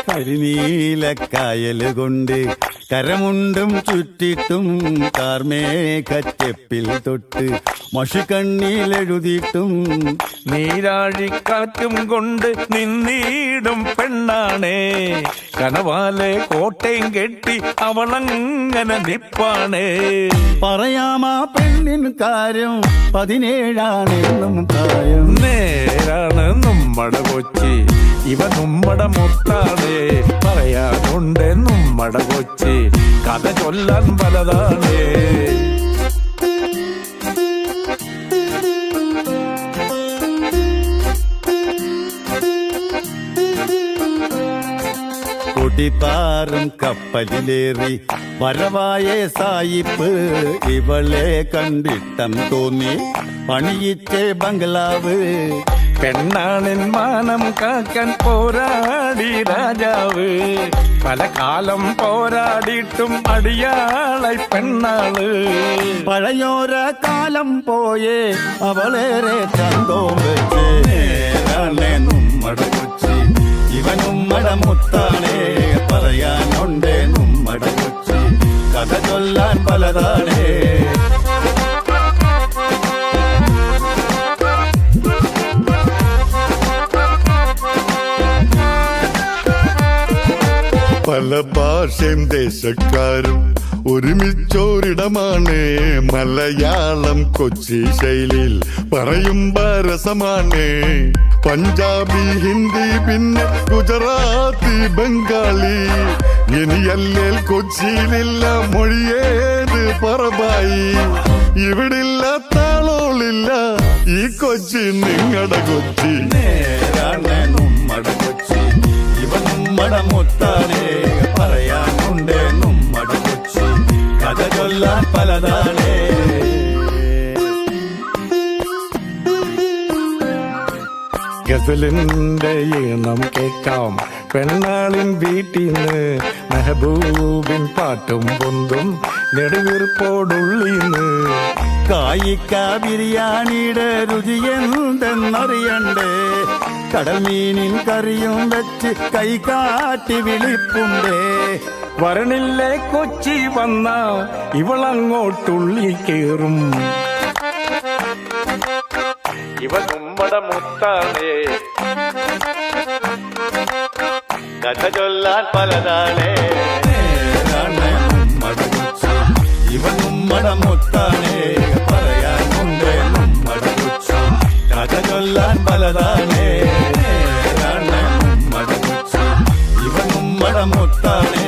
കരിനീലക്കായല് കൊണ്ട് കരമുണ്ടും ചുറ്റിട്ടും കാർമേഘച്ചെപ്പിൽ തൊട്ട് മഷിക്കണ്ണിലെഴുതിയിട്ടും നീരാഴിക്കാറ്റും കൊണ്ട് നിന്നീടും പെണ്ണാണേ കനവാലെ കോട്ടയും കെട്ടി അവളങ്ങനെ നിപ്പാണേ. പറയാമാ പെണ്ണിൻ കാര്യം 17 പ്രായം. നേരാണ് നമ്മടെ കൊച്ചി, ഇവ നമ്മടെ മുത്താണേ. പറയാനുണ്ട് നമ്മടെ കൊച്ചി, കഥ ചൊല്ലാൻ പലതാണേ. കൊടിത്താറും കപ്പലിലേറി വരവായ സായിപ്പ് ഇവളെ കണ്ടിട്ടം തോന്നി പണിയിച്ചേ ബംഗ്ലാവ്. പെണ്ണാണിൻ മാനം കാക്കാൻ പോരാടി രാജാവ്, പല കാലം പോരാടിയിട്ടും അടിയാളായി പെണ്ണാള്. പഴയോര കാലം പോയേ അവളേറെ ചന്തോം വെച്ച് നമ്മടെ കൊച്ചി, ഇവനുമ്മട മുത്താണേ. പറയാനുണ്ടേ നമ്മട കൊച്ചി, കഥ ചൊല്ലാൻ പലതാണേ. പല ഭാഷയും ദേശക്കാരും ഒരുമിച്ചോരിടമാണ് മലയാളം. കൊച്ചി ശൈലിയിൽ പറയുമ്പോ രസമാണ്. പഞ്ചാബി, ഹിന്ദി, പിന്നെ ഗുജറാത്തി, ബംഗാളി. ഇനിയല്ലേൽ കൊച്ചിയിലില്ല മൊഴിയേത് പറബായി. ഇവിടില്ല താളോളില്ല ഈ കൊച്ചി നിങ്ങടെ കൊച്ചി. നേരാണ് നമ്മടെ കൊച്ചി, ഇവ നമ്മടെ മുത്താണേ. പറയാനുണ്ടേ നമ്മടെ കൊച്ചി, കഥ ചൊല്ലാൻ പലതാണേ. ഗസലിന്റെ ഈണം കേൾക്കാം പെണ്ണാളിൻ വീട്ടിന്ന്, മെഹബൂബിൻ പാട്ടും പൊന്തും നെടുവീർപ്പോടുള്ളീന്ന്. കായിക്ക ബിരിയാണിയുടെ രുചി എന്തെന്നറിയണ്ടേ, കടൽ മീനിൻ കറിയും വെച്ച് കൈകാട്ടി വിളിപ്പുണ്ടേ. വരണില്ലേ കൊച്ചി വന്ന ഇവളങ്ങോട്ടുള്ളി കേറും, ഇവ നമ്മടെ മുത്താണേ. കഥ ചൊല്ലാൻ പലതാണേ. നമ്മടെ കൊച്ചി, ഇവ നമ്മടെ മുത്താണേ. പറയാനുണ്ട് നമ്മടെ കൊച്ചി, കഥ ചൊല്ലാൻ പലതാണേ. നമ്മടെ കൊച്ചി, ഇവ നമ്മടെ മുത്താണേ.